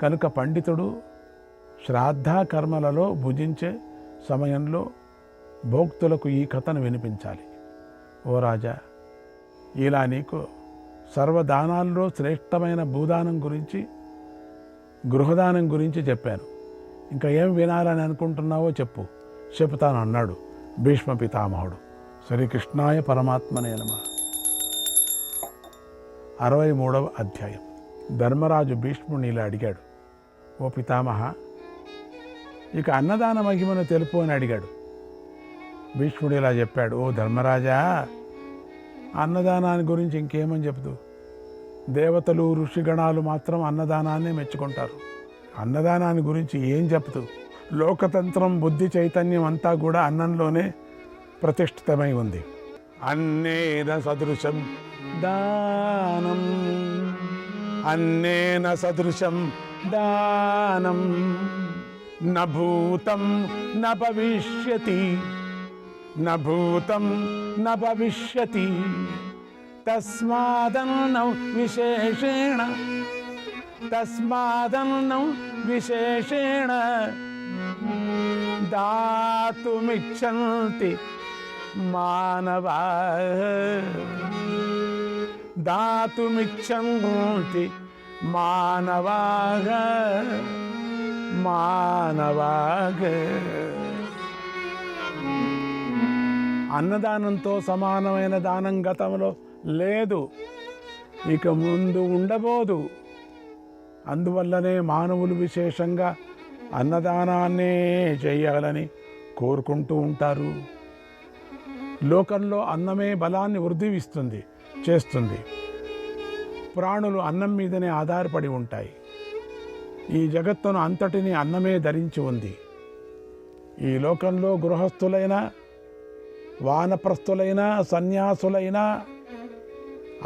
కనుక పండితుడు శ్రాద్ధ కర్మలలో భుజించే సమయంలో భోక్తులకు ఈ కథను వినిపించాలి. ఓ రాజా, ఇలా నీకు సర్వదానాల్లో శ్రేష్టమైన భూదానం గురించి, గృహదానం గురించి చెప్పాను. ఇంకా ఏం వినాలని అనుకుంటున్నావో చెప్పు. చెబుతాను అన్నాడు భీష్మ పితామహుడు. శ్రీకృష్ణాయ పరమాత్మనే నమః. 63వ అధ్యాయం. ధర్మరాజు భీష్ముని ఇలా అడిగాడు, ఓ పితామహ, ఇక అన్నదాన మహిమను తెలుపు అని అడిగాడు. భీష్ముడు ఇలా చెప్పాడు, ఓ ధర్మరాజా, అన్నదానాన్ని గురించి ఇంకేమని చెబుతూ, దేవతలు, ఋషిగణాలు మాత్రం అన్నదానాన్ని మెచ్చుకుంటారు. అన్నదానాన్ని గురించి ఏం చెప్తూ, లోకతంత్రం, బుద్ధి చైతన్యం అంతా కూడా అన్నంలోనే ప్రతిష్ఠితమై ఉంది. అన్నేన సదృశం దానం, అన్నేన సదృశం దానం న భూతం న భవిష్యతి, న భూతం న భవిష్యతి. తస్మాదన్నం విశేషేణ, తస్మాదన్నం విశేషేణ దాతుమిచ్చంతి మానవాః, దాతుమిచ్చంతి మానవాః, మానవాః. అన్నదానంతో సమానమైన దానం గతంలో లేదు, ఇక ముందు ఉండబోదు. అందువల్లనే మానవులు విశేషంగా అన్నదానాన్నే చేయాలని కోరుకుంటూ ఉంటారు. లోకంలో అన్నమే బలాన్ని వృద్ధిస్తుంది చేస్తుంది. ప్రాణులు అన్నం మీదనే ఆధారపడి ఉంటాయి. ఈ జగత్తును అంతటినీ అన్నమే ధరించి ఉంది. ఈ లోకంలో గృహస్థులైనా, వానప్రస్థులైనా, సన్యాసులైనా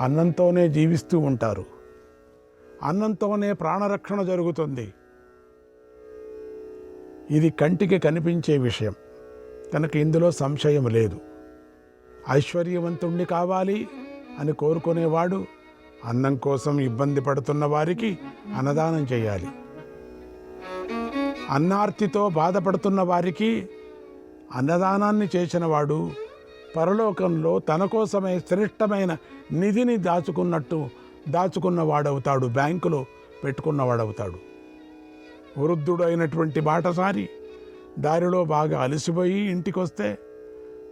అన్నంతోనే జీవిస్తూ ఉంటారు. అన్నంతోనే ప్రాణరక్షణ జరుగుతుంది. ఇది కంటికి కనిపించే విషయం కనుక ఇందులో సంశయం లేదు. ఐశ్వర్యవంతుణ్ణి కావాలి అని కోరుకునేవాడు అన్నం కోసం ఇబ్బంది పడుతున్న వారికి అన్నదానం చేయాలి. అన్నార్తితో బాధపడుతున్న వారికి అన్నదానాన్ని చేసిన వాడు పరలోకంలో తన కోసమే శ్రేష్టమైన నిధిని దాచుకున్నవాడవుతాడు, బ్యాంకులో పెట్టుకున్నవాడవుతాడు. వృద్ధుడు అయినటువంటి బాటసారి దారిలో బాగా అలసిపోయి ఇంటికొస్తే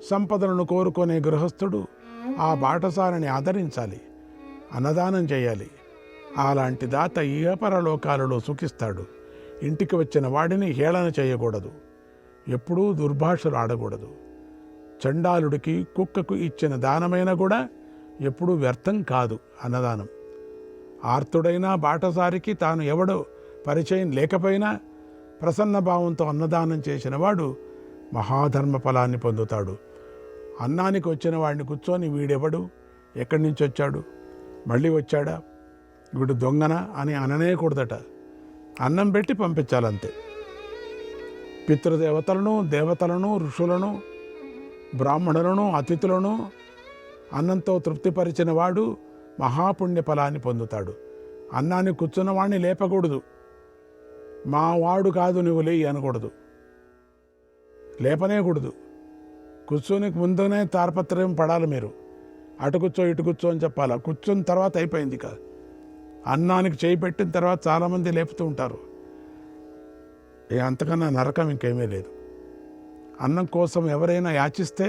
సంపదలను కోరుకునే గృహస్థుడు ఆ బాటసారిని ఆదరించాలి, అన్నదానం చేయాలి. అలాంటి దాత ఇహపరలోకాలలో సుఖిస్తాడు. ఇంటికి వచ్చిన వాడిని హేళన చేయకూడదు, ఎప్పుడూ దుర్భాషలు ఆడకూడదు. చండాలుడికి, కుక్కకు ఇచ్చిన దానమైనా కూడా ఎప్పుడూ వ్యర్థం కాదు అన్నదానం. ఆర్తుడైన బాటసారికి తాను ఎవడో పరిచయం లేకపోయినా ప్రసన్నభావంతో అన్నదానం చేసిన వాడు మహాధర్మ ఫలాన్ని పొందుతాడు. అన్నానికి వచ్చిన వాడిని కూర్చొని వీడెవడు, ఎక్కడి నుంచి వచ్చాడు, మళ్ళీ వచ్చాడా, వీడు దొంగన అని అననేకూడదట. అన్నం పెట్టి పంపించాలంతే. పితృదేవతలను, దేవతలను, ఋషులను, బ్రాహ్మణులను, అతిథులను అన్నంతో తృప్తిపరిచిన వాడు మహాపుణ్య ఫలాన్ని పొందుతాడు. అన్నాన్ని కూర్చున్న వాడిని లేపకూడదు. మా వాడు కాదు నువ్వు లేయి అనకూడదు, లేపనేకూడదు. కూర్చొని ముందునే తారపత్రయం పడాలి. మీరు అటు కూర్చో ఇటు కూర్చో అని చెప్పాలి. కూర్చున్న తర్వాత అయిపోయింది కాదు. అన్నానికి చేయి పెట్టిన తర్వాత చాలామంది లేపుతూ ఉంటారు. అంతకన్నా నరకం ఇంకేమీ లేదు. అన్నం కోసం ఎవరైనా యాచిస్తే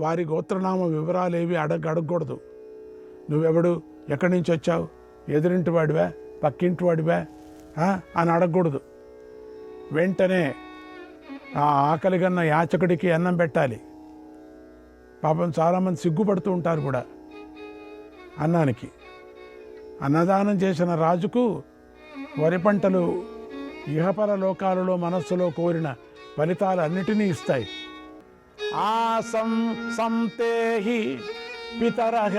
వారి గోత్రనామ వివరాలు ఏవి అడగకూడదు. నువ్వెవడు, ఎక్కడి నుంచి వచ్చావు, ఎదురింటి వాడివా, పక్కింటి వాడివా అని అడగకూడదు. వెంటనే ఆ ఆకలిగన్న యాచకుడికి అన్నం పెట్టాలి. పాపం చాలామంది సిగ్గుపడుతూ ఉంటారు కూడా అన్నానికి. అన్నదానం చేసిన రాజుకు వరి పంటలు ఇహపర లోకాలలో మనస్సులో కోరిన ఫలితాలు అన్నిటినీ ఇస్తాయి. ఆసం సంతేహి పితరః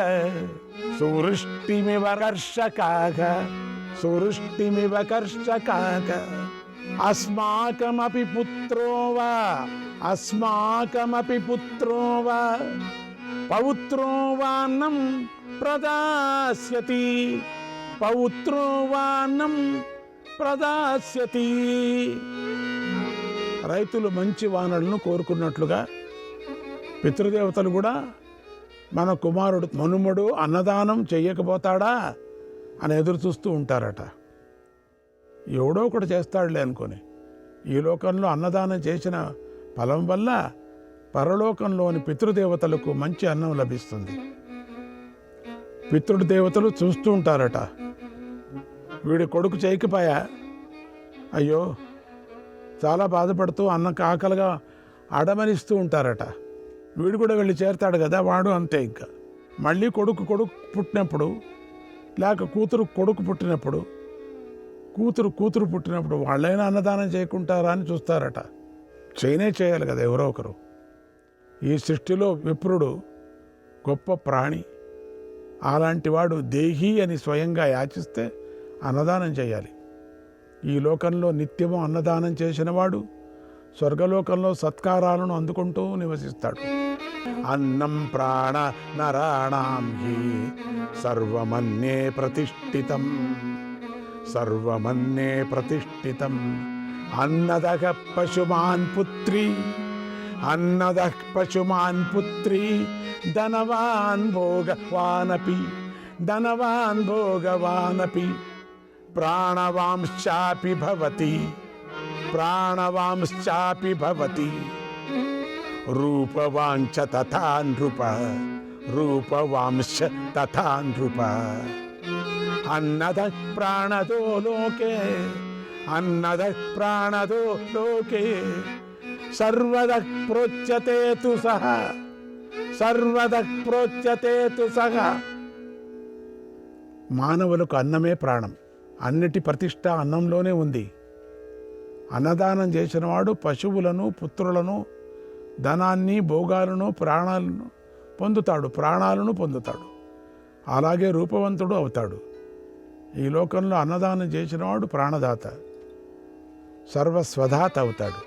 సువృష్టిమివ కర్షకాః అస్మాకమపి పుత్రో వా పౌత్రోవాన్నం ప్రదాస్యతి. రైతులు మంచి వానలను కోరుకున్నట్లుగా పితృదేవతలు కూడా మన కుమారుడు మనుమడు అన్నదానం చెయ్యకపోతాడా అని ఎదురు చూస్తూ ఉంటారట. ఎవడో ఒకటి చేస్తాడులే అనుకొని ఈ లోకంలో అన్నదానం చేసిన ఫలం వల్ల పరలోకంలోని పితృదేవతలకు మంచి అన్నం లభిస్తుంది. పితృదేవతలు చూస్తూ ఉంటారట. వీడి కొడుకు చేయకపోయా, అయ్యో చాలా బాధపడుతూ అన్నకు ఆకలిగా అడమనిస్తూ ఉంటారట. వీడు కూడా వెళ్ళి చేరతాడు కదా, వాడు అంతే. ఇంకా మళ్ళీ కొడుకు పుట్టినప్పుడు, లేక కొడుకు పుట్టినప్పుడు, కూతురు పుట్టినప్పుడు వాళ్ళైనా అన్నదానం చేయకుంటారా అని చూస్తారట. చేయాలి కదా ఎవరో ఒకరు. ఈ సృష్టిలో విప్రుడు గొప్ప ప్రాణి. అలాంటి వాడు దేహి అని స్వయంగా యాచిస్తే అన్నదానం చేయాలి. ఈ లోకంలో నిత్యము అన్నదానం చేసిన వాడు స్వర్గలోకంలో సత్కారాలను అందుకుంటూ నివసిస్తాడు. అన్నం ప్రాణ నరాణాం హి సర్వమన్యే ప్రతిష్ఠితం అన్నదః పశుమాన్ పుత్రీ ధనవాన్ భోగవానపి ప్రాణవాంశ్చాపి భవతి రూపవాంఛ తథా నృప అన్నదః ప్రాణదో లోకే అన్నద ప్రాణదో లోకే సర్వద ప్రోచ్యతే తు సహ, సర్వద ప్రోచ్యతే తు సహ. మానవులకు అన్నమే ప్రాణం. అన్నిటి ప్రతిష్ట అన్నంలోనే ఉంది. అన్నదానం చేసినవాడు పశువులను, పుత్రులను, ధనాన్ని, భోగాలను, ప్రాణాలను పొందుతాడు. అలాగే రూపవంతుడు అవుతాడు. ఈ లోకంలో అన్నదానం చేసినవాడు ప్రాణదాత, సర్వస్వదాత అవుతాడు.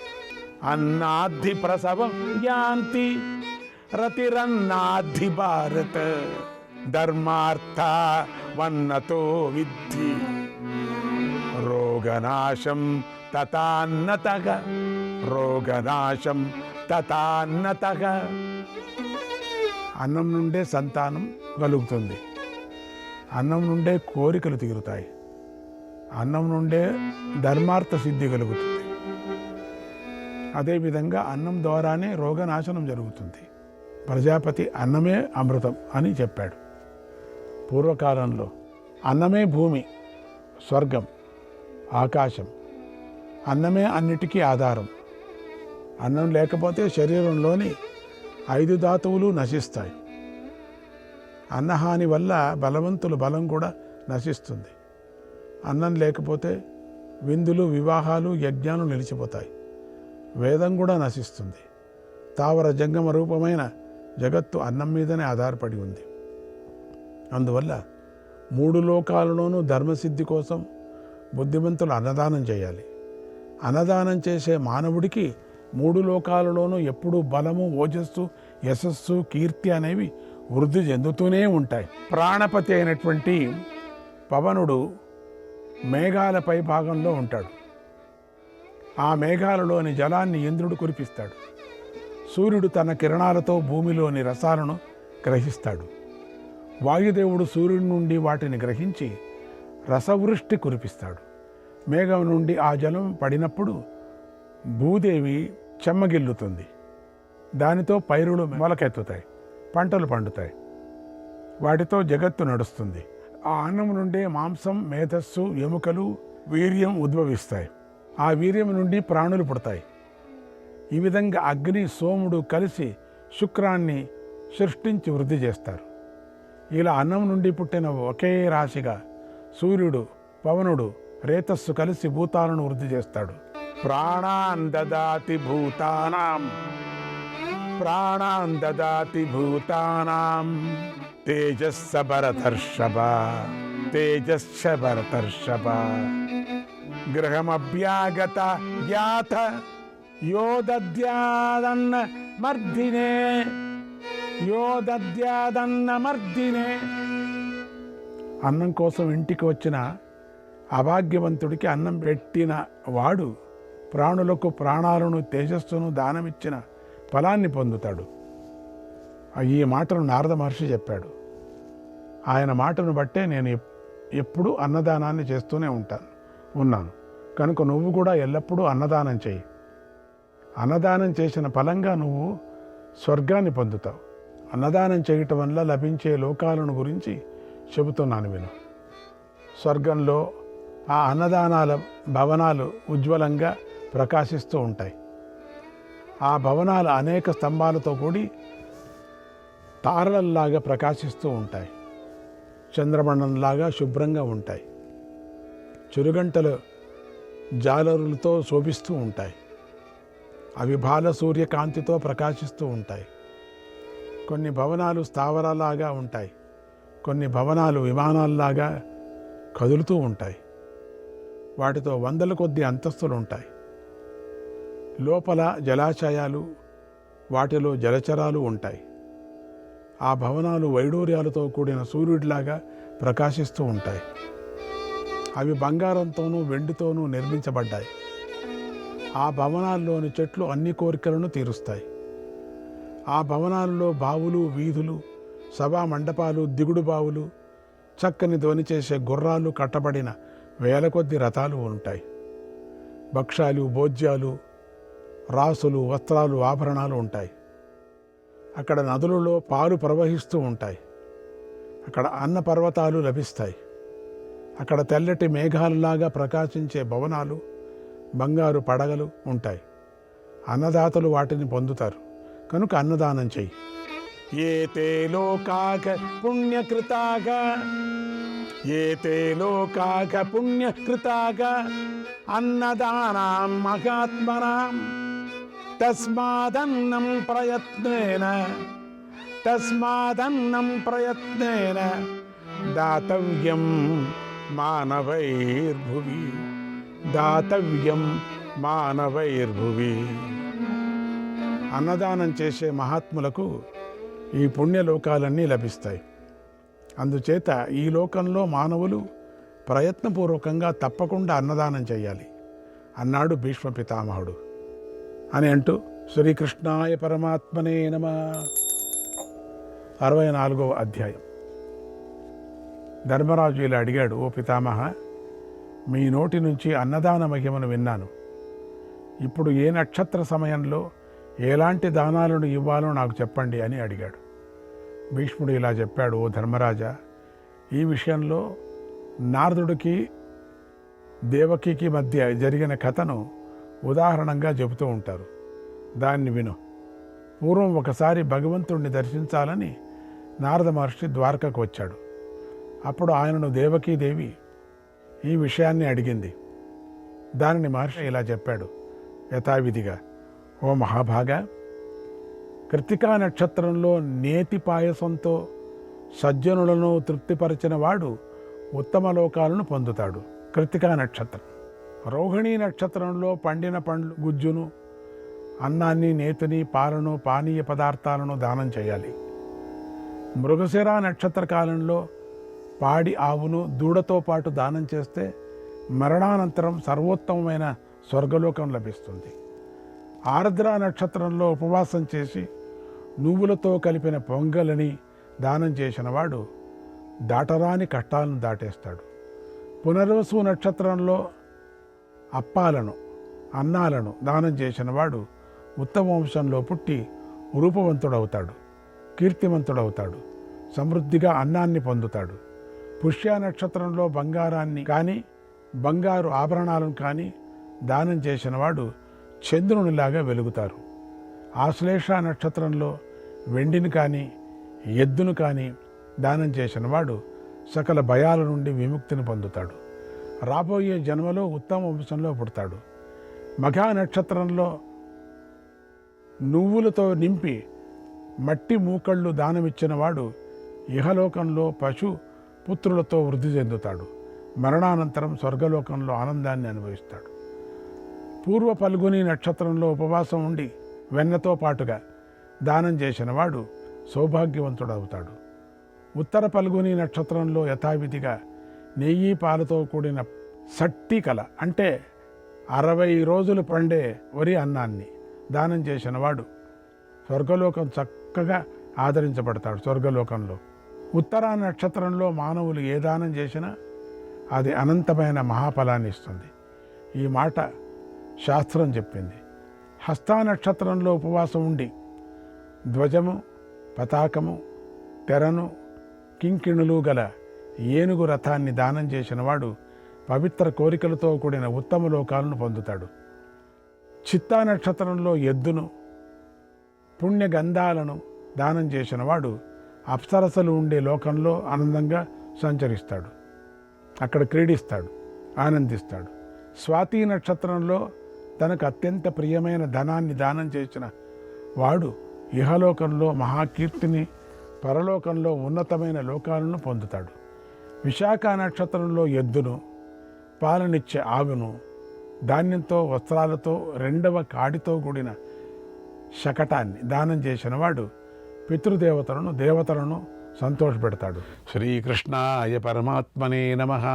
అన్నాద్ధి ప్రసవం యాంతి రతిరన్నాద్ధి భారత ధర్మార్థ వన్నతో విద్ధి రోగనాశం తతాన్నతః, రోగనాశం తతాన్నతః. అన్నం నుండే సంతానం కలుగుతుంది. అన్నం నుండే కోరికలు తీరుతాయి. అన్నం నుండే ధర్మార్థ సిద్ధి కలుగుతుంది. అదేవిధంగా అన్నం ద్వారానే రోగనాశనం జరుగుతుంది. ప్రజాపతి అన్నమే అమృతం అని చెప్పాడు. పూర్వకాలంలో అన్నమే భూమి, స్వర్గం, ఆకాశం. అన్నమే అన్నిటికీ ఆధారం. అన్నం లేకపోతే శరీరంలోని 5 ధాతువులు నశిస్తాయి. అన్నహాని వల్ల బలవంతుల బలం కూడా నశిస్తుంది. అన్నం లేకపోతే విందులు, వివాహాలు, యజ్ఞాలు నిలిచిపోతాయి. వేదం కూడా నశిస్తుంది. తావర జంగమ రూపమైన జగత్తు అన్నం మీదనే ఆధారపడి ఉంది. అందువల్ల 3 లోకాలలోనూ ధర్మసిద్ధి కోసం బుద్ధిమంతులు అన్నదానం చేయాలి. అన్నదానం చేసే మానవుడికి 3 లోకాలలోనూ ఎప్పుడూ బలము, ఓజస్సు, యశస్సు, కీర్తి అనేవి వృద్ధి చెందుతూనే ఉంటాయి. ప్రాణపతి అయినటువంటి పవనుడు మేఘాలపై భాగంలో ఉంటాడు. ఆ మేఘాలలోని జలాన్ని ఇంద్రుడు కురిపిస్తాడు. సూర్యుడు తన కిరణాలతో భూమిలోని రసాలను గ్రహిస్తాడు. వాయుదేవుడు సూర్యుడి నుండి వాటిని గ్రహించి రసవృష్టి కురిపిస్తాడు. మేఘం నుండి ఆ జలం పడినప్పుడు భూదేవి చెమ్మగిల్లుతుంది. దానితో పైరులు మొలకెత్తుతాయి, పంటలు పండుతాయి. వాటితో జగత్తు నడుస్తుంది. ఆ అన్నం నుండే మాంసం, మేధస్సు, ఎముకలు, వీర్యం ఉద్భవిస్తాయి. ఆ వీర్యం నుండి ప్రాణులు పుడతాయి. ఈ విధంగా అగ్ని, సోముడు కలిసి శుక్రాన్ని సృష్టించి వృద్ధి చేస్తారు. ఇలా అన్నం నుండి పుట్టిన ఒకే రాశిగా సూర్యుడు, పవనుడు, రేతస్సు కలిసి భూతాలను వృద్ధి చేస్తాడు. ప్రాణాన్ దదాతి భూతానాం, ప్రాణాన్ దదాతి భూతానాం తేజస్స భరతర్షభ, తేజస్స భరతర్షభ. గృహమభ్యాగత యాత యో దద్యాదన్న మర్దినే, యో దద్యాదన్న మర్దినే. అన్నం కోసం ఇంటికి వచ్చిన అభాగ్యవంతుడికి అన్నం పెట్టిన వాడు ప్రాణులకు ప్రాణాలను, తేజస్సును దానమిచ్చిన ఫలాన్ని పొందుతాడు. ఈ మాటను నారద మహర్షి చెప్పాడు. ఆయన మాటను బట్టే నేను ఎప్పుడూ అన్నదానాన్ని చేస్తూనే ఉన్నాను. కనుక నువ్వు కూడా ఎల్లప్పుడూ అన్నదానం చేయి. అన్నదానం చేసిన ఫలంగా నువ్వు స్వర్గాన్ని పొందుతావు. అన్నదానం చేయటం వల్ల లభించే లోకాలను గురించి చెబుతున్నాను విను. స్వర్గంలో ఆ అన్నదానాల భవనాలు ఉజ్వలంగా ప్రకాశిస్తూ ఉంటాయి. ఆ భవనాలు అనేక స్తంభాలతో కూడి తారలలాగా ప్రకాశిస్తూ ఉంటాయి. చంద్రమండలంలాగా శుభ్రంగా ఉంటాయి. చిరుగంటలు జాలరులతో శోభిస్తూ ఉంటాయి. అవి బాల సూర్యకాంతితో ప్రకాశిస్తూ ఉంటాయి. కొన్ని భవనాలు స్థావరాలాగా ఉంటాయి. కొన్ని భవనాలు విమానాల్లాగా కదులుతూ ఉంటాయి. వాటితో 100ల కొద్ది అంతస్తులు ఉంటాయి. లోపల జలాశయాలు, వాటిలో జలచరాలు ఉంటాయి. ఆ భవనాలు వైడూర్యాలతో కూడిన సూర్యుడిలాగా ప్రకాశిస్తూ ఉంటాయి. అవి బంగారంతోనూ వెండితోనూ నిర్మించబడ్డాయి. ఆ భవనాల్లోని చెట్లు అన్ని కోరికలను తీరుస్తాయి. ఆ భవనాలలో బావులు, వీధులు, సభా మండపాలు, దిగుడు బావులు, చక్కని ధ్వని చేసే గుర్రాలు, కట్టబడిన 1000 కొద్ది రథాలు ఉంటాయి. భక్ష్యాలు, భోజ్యాలు, రాసులు, వస్త్రాలు, ఆభరణాలు ఉంటాయి. అక్కడ నదులలో పాలు ప్రవహిస్తూ ఉంటాయి. అక్కడ అన్న పర్వతాలు లభిస్తాయి. అక్కడ తెల్లటి మేఘాలలాగా ప్రకాశించే భవనాలు, బంగారు పడగలు ఉంటాయి. అన్నదాతలు వాటిని పొందుతారు. కనుక అన్నదానం చెయ్యి. ఏతే లోకాక పుణ్యకృతాక, ఏతే లోకాక పుణ్యకృతాక అన్నదానాం మహాత్మనాం తస్మాదన్నం ప్రయత్నేన, తస్మాదన్నం ప్రయత్నేన దాతవ్యం మానవైర్భువి, దాతవ్యం మానవైర్భువి. అన్నదానం చేసే మహాత్ములకు ఈ పుణ్యలోకాలన్నీ లభిస్తాయి. అందుచేత ఈ లోకంలో మానవులు ప్రయత్నపూర్వకంగా తప్పకుండా అన్నదానం చేయాలి అన్నాడు భీష్మ పితామహుడు. అని అంటూ శ్రీకృష్ణాయ పరమాత్మనే నమః. 64వ అధ్యాయం. ధర్మరాజు ఇలా అడిగాడు, ఓ పితామహ, మీ నోటి నుంచి అన్నదాన మహిమను విన్నాను. ఇప్పుడు ఏ నక్షత్ర సమయంలో ఎలాంటి దానాలను ఇవ్వాలో నాకు చెప్పండి అని అడిగాడు. భీష్ముడు ఇలా చెప్పాడు, ఓ ధర్మరాజా, ఈ విషయంలో నారదుడికి దేవకికి మధ్య జరిగిన కథను ఉదాహరణంగా చెబుతూ ఉంటారు. దాన్ని విను. పూర్వం ఒకసారి భగవంతుణ్ణి దర్శించాలని నారద మహర్షి ద్వారకకు వచ్చాడు. అప్పుడు ఆయనను దేవకీదేవి ఈ విషయాన్ని అడిగింది. దానిని మహర్షి ఇలా చెప్పాడు యథావిధిగా, ఓ మహాభాగా, కృత్తికా నక్షత్రంలో నేతి పాయసంతో సజ్జనులను తృప్తిపరిచిన వాడు ఉత్తమ లోకాలను పొందుతాడు. కృత్తికా నక్షత్రం. రోహిణీ నక్షత్రంలో పండిన పండ్లు గుజ్జును, అన్నాన్ని, నేతిని, పాలను, పానీయ పదార్థాలను దానం చేయాలి. మృగశిర నక్షత్ర కాలంలో పాడి ఆవును దూడతో పాటు దానం చేస్తే మరణానంతరం సర్వోత్తమమైన స్వర్గలోకం లభిస్తుంది. ఆర్ద్ర నక్షత్రంలో ఉపవాసం చేసి నువ్వులతో కలిపిన పొంగలిని దానం చేసిన వాడు దాటరాని కష్టాలను దాటేస్తాడు. పునర్వసు నక్షత్రంలో అప్పాలను, అన్నాలను దానం చేసిన వాడు ఉత్తమ వంశంలో పుట్టి రూపవంతుడవుతాడు, కీర్తివంతుడవుతాడు, సమృద్ధిగా అన్నాన్ని పొందుతాడు. పుష్య నక్షత్రంలో బంగారాన్ని కానీ బంగారు ఆభరణాలను కానీ దానం చేసిన వాడు చంద్రునిలాగా వెలుగుతారు. ఆశ్లేష నక్షత్రంలో వెండిని కానీ ఎద్దును కానీ దానం చేసిన వాడు సకల భయాల నుండి విముక్తిని పొందుతాడు. రాబోయే జన్మలో ఉత్తమ వంశంలో పుడతాడు. మఘా నక్షత్రంలో నువ్వులతో నింపి మట్టి మూకళ్ళు దానమిచ్చిన వాడు ఇహలోకంలో పశు పుత్రులతో వృద్ధి చెందుతాడు. మరణానంతరం స్వర్గలోకంలో ఆనందాన్ని అనుభవిస్తాడు. పూర్వ పల్గుని నక్షత్రంలో ఉపవాసం ఉండి వెన్నతో పాటుగా దానం చేసిన వాడు సౌభాగ్యవంతుడవుతాడు. ఉత్తర పల్గుని నక్షత్రంలో యథావిధిగా నెయ్యి పాలతో కూడిన సట్టి కల అంటే 60 రోజులు పండే వరి అన్నాన్ని దానం చేసిన వాడు స్వర్గలోకం చక్కగా ఆదరించబడతాడు. స్వర్గలోకంలో ఉత్తరా నక్షత్రంలో మానవులు ఏ దానం చేసినా అది అనంతమైన మహాఫలాన్ని ఇస్తుంది. ఈ మాట శాస్త్రం చెప్పింది. హస్తా నక్షత్రంలో ఉపవాసం ఉండి ధ్వజము, పతాకము, తెరను, కింకిణులు గల ఏనుగు రథాన్ని దానం చేసిన వాడు పవిత్ర కోరికలతో కూడిన ఉత్తమ లోకాలను పొందుతాడు. చిత్తా నక్షత్రంలో ఎద్దును, పుణ్యగంధాలను దానం చేసిన వాడు అప్సరసలు ఉండే లోకంలో ఆనందంగా సంచరిస్తాడు. అక్కడ క్రీడిస్తాడు, ఆనందిస్తాడు. స్వాతి నక్షత్రంలో తనకు అత్యంత ప్రియమైన ధనాన్ని దానం చేసిన వాడు ఇహలోకంలో మహాకీర్తిని, పరలోకంలో ఉన్నతమైన లోకాలను పొందుతాడు. విశాఖ నక్షత్రంలో ఎద్దును, పాలనిచ్చే ఆవును, ధాన్యంతో, వస్త్రాలతో, 2వ కాడితో కూడిన శకటాన్ని దానం చేసిన వాడు పితృదేవతలను, దేవతలను సంతోషపెడతాడు. శ్రీకృష్ణాయ పరమాత్మనే నమః.